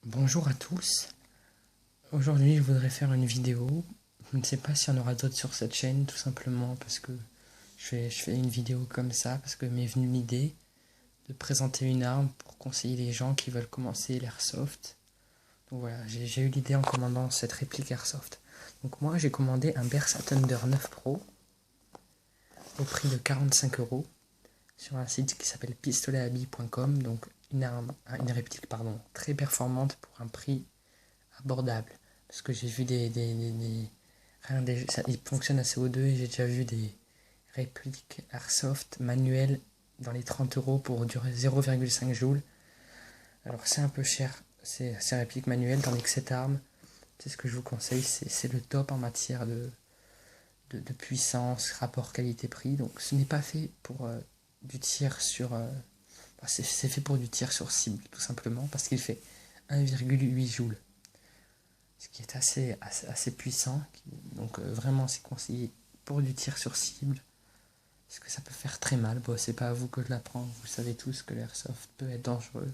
Bonjour à tous. Aujourd'hui, je voudrais faire une vidéo. Je ne sais pas s'il y en aura d'autres sur cette chaîne, tout simplement parce que je fais une vidéo comme ça, parce que m'est venue l'idée de présenter une arme pour conseiller les gens qui veulent commencer l'airsoft. Donc voilà, j'ai eu l'idée en commandant cette réplique airsoft. Donc moi, j'ai commandé un Bersa Thunder 9 Pro au prix de 45 € sur un site qui s'appelle pistolethabit.com. Donc une réplique très performante pour un prix abordable. Parce que j'ai vu il fonctionne à CO2 et j'ai déjà vu des répliques airsoft manuelles dans les 30 € pour durer 0,5 joules. Alors c'est un peu cher ces répliques manuelles, tandis que cette arme, c'est ce que je vous conseille, c'est le top en matière de puissance, rapport qualité-prix. Donc ce n'est pas fait pour du tir sur... c'est fait pour du tir sur cible, tout simplement, parce qu'il fait 1,8 joules. Ce qui est assez puissant. Donc vraiment, c'est conseillé pour du tir sur cible. Parce que ça peut faire très mal. Bon, c'est pas à vous que je l'apprends. Vous savez tous que l'airsoft peut être dangereux.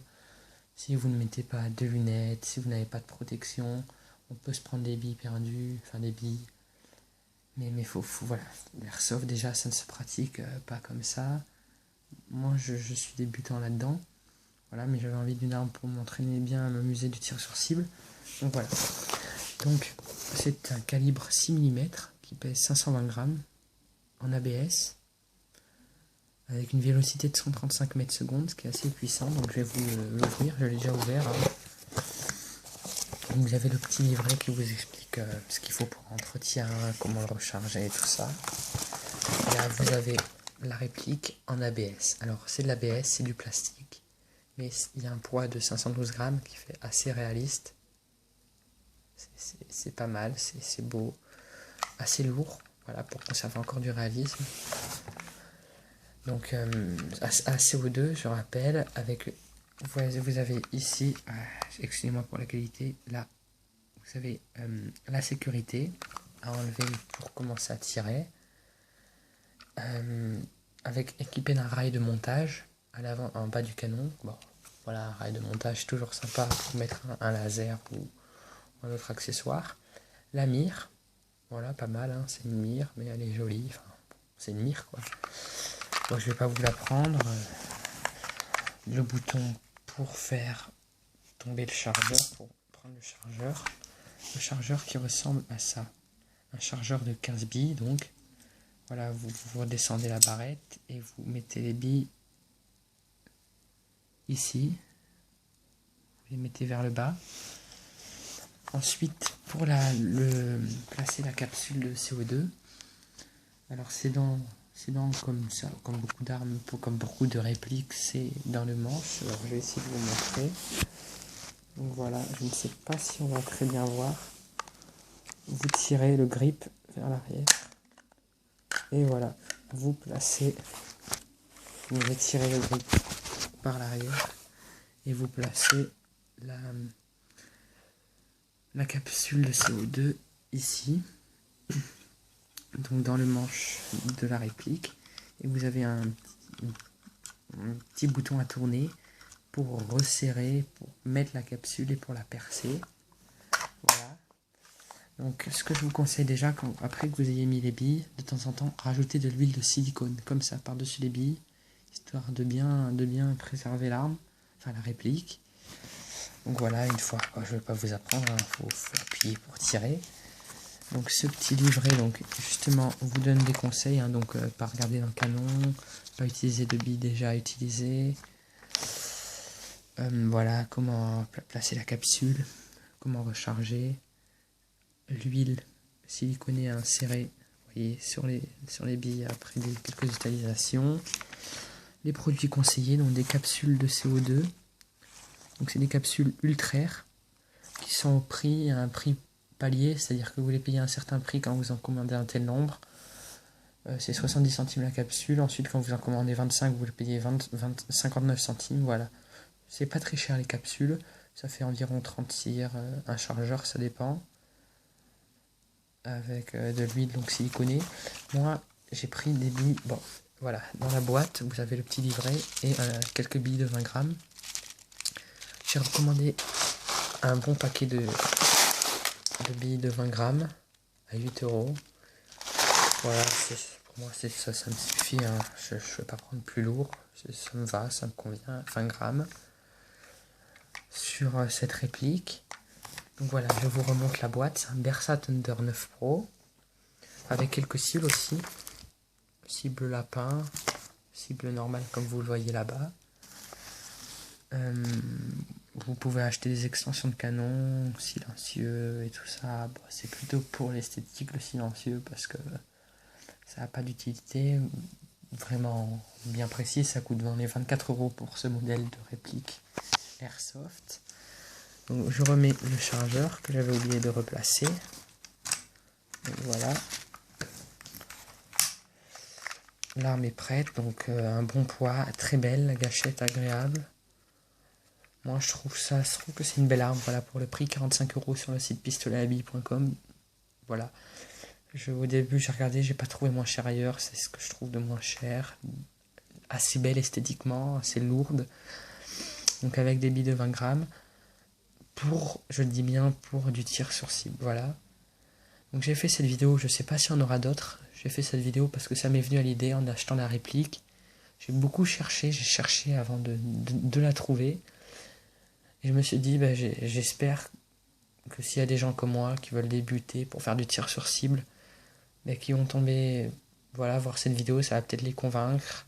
Si vous ne mettez pas de lunettes, si vous n'avez pas de protection, on peut se prendre des billes perdues, enfin des billes. Mais voilà. L'airsoft, déjà, ça ne se pratique pas comme ça. Moi, je suis débutant là-dedans. Voilà, mais j'avais envie d'une arme pour m'entraîner bien à m'amuser du tir sur cible. Donc voilà. Donc c'est un calibre 6 mm qui pèse 520 grammes en ABS avec une vélocité de 135 mètres secondes, ce qui est assez puissant. Donc je vais vous l'ouvrir, je l'ai déjà ouvert. Donc, vous avez le petit livret qui vous explique ce qu'il faut pour l'entretien, comment le recharger et tout ça. Et là vous avez la réplique en ABS. Alors c'est de l'ABS, c'est du plastique, mais il y a un poids de 512 grammes qui fait assez réaliste. C'est pas mal, c'est beau, assez lourd, voilà, pour conserver encore du réalisme. Donc à CO2, je rappelle, avec vous avez ici, excusez-moi pour la qualité, là vous avez la sécurité à enlever pour commencer à tirer, avec équipé d'un rail de montage à l'avant, en bas du canon. Bon, voilà, un rail de montage toujours sympa pour mettre un laser ou un autre accessoire. La mire, voilà, pas mal, hein, c'est une mire, mais elle est jolie, enfin, c'est une mire quoi. Donc je vais pas vous la prendre. Le bouton pour faire tomber le chargeur, pour prendre le chargeur qui ressemble à ça, un chargeur de 15 billes. Donc voilà, vous redescendez la barrette et vous mettez les billes ici, vous les mettez vers le bas. Ensuite, pour placer la capsule de CO2, alors c'est dans comme ça, comme beaucoup d'armes, comme beaucoup de répliques, c'est dans le manche. Alors je vais essayer de vous montrer. Donc voilà, je ne sais pas si on va très bien voir. Vous tirez le grip vers l'arrière. Et voilà, vous placez, vous retirez le grip par l'arrière. Et vous placez la capsule de CO2 ici. Donc dans le manche de la réplique, et vous avez un petit bouton à tourner pour resserrer, pour mettre la capsule et pour la percer. Voilà. Donc ce que je vous conseille déjà, après que vous ayez mis les billes, de temps en temps, rajouter de l'huile de silicone, comme ça, par-dessus les billes, histoire de bien préserver l'arme, enfin la réplique. Donc voilà, une fois, je ne vais pas vous apprendre, faut appuyer pour tirer. Donc ce petit livret, donc justement, vous donne des conseils, hein, donc pas regarder dans le canon, pas utiliser de billes déjà utilisées. Voilà, comment placer la capsule, comment recharger, l'huile siliconée à insérer, vous voyez, sur les billes après quelques utilisations. Les produits conseillés, donc des capsules de CO2, donc c'est des capsules Ultrair qui sont au prix, à un prix palier, c'est-à-dire que vous les payez un certain prix quand vous en commandez un tel nombre. C'est 70 centimes la capsule. Ensuite, quand vous en commandez 25, vous les payez 59 centimes. Voilà. C'est pas très cher les capsules. Ça fait environ 30 tirs, un chargeur, ça dépend. Avec de l'huile donc siliconée. Moi, j'ai pris des billes. Bon, voilà. Dans la boîte, vous avez le petit livret et quelques billes de 20 grammes. J'ai recommandé un bon paquet de billes de 20 grammes à 8 euros. Voilà, pour moi ça me suffit, hein. Je ne vais pas prendre plus lourd, ça me va, ça me convient, 20 grammes sur cette réplique. Donc voilà, je vous remonte la boîte, c'est un Bersa Thunder 9 Pro avec quelques cibles aussi, cible lapin, cible normale comme vous le voyez là-bas. Vous pouvez acheter des extensions de canon, silencieux et tout ça. Bon, c'est plutôt pour l'esthétique le silencieux parce que ça n'a pas d'utilité vraiment bien précise. Ça coûte les 24 € pour ce modèle de réplique Airsoft. Donc je remets le chargeur que j'avais oublié de replacer. Donc voilà. L'arme est prête, donc un bon poids, très belle, la gâchette agréable. Moi je trouve que c'est une belle arme, voilà, pour le prix, 45 € sur le site pistolethabille.com. Voilà. Au début j'ai regardé, j'ai pas trouvé moins cher ailleurs, c'est ce que je trouve de moins cher. Assez belle esthétiquement, assez lourde. Donc avec des billes de 20 grammes. Je le dis bien, pour du tir sur cible, voilà. Donc j'ai fait cette vidéo, je sais pas s'il y en aura d'autres. J'ai fait cette vidéo parce que ça m'est venu à l'idée en achetant la réplique. J'ai beaucoup cherché, j'ai cherché avant de la trouver. Et je me suis dit, j'espère que s'il y a des gens comme moi qui veulent débuter pour faire du tir sur cible, qui vont tomber, voilà, voir cette vidéo, ça va peut-être les convaincre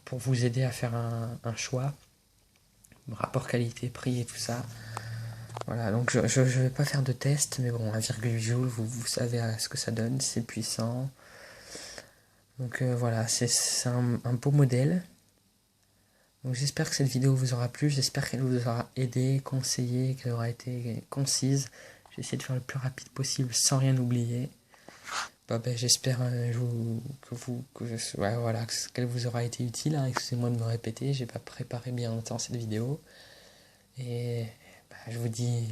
pour vous aider à faire un choix. Rapport qualité-prix et tout ça. Voilà, donc je vais pas faire de test, mais bon, 1,8 joule, vous savez ce que ça donne, c'est puissant. Donc voilà, c'est un beau modèle. Donc j'espère que cette vidéo vous aura plu, j'espère qu'elle vous aura aidé, conseillé, qu'elle aura été concise. J'ai essayé de faire le plus rapide possible sans rien oublier. J'espère qu'elle vous aura été utile, hein. Excusez-moi de me répéter, j'ai pas préparé bien longtemps cette vidéo. Et je vous dis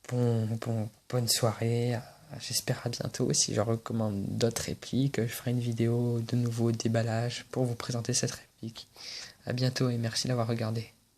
bonne soirée, j'espère à bientôt. Si je recommande d'autres répliques, je ferai une vidéo de nouveau déballage pour vous présenter cette réplique. À bientôt et merci d'avoir regardé.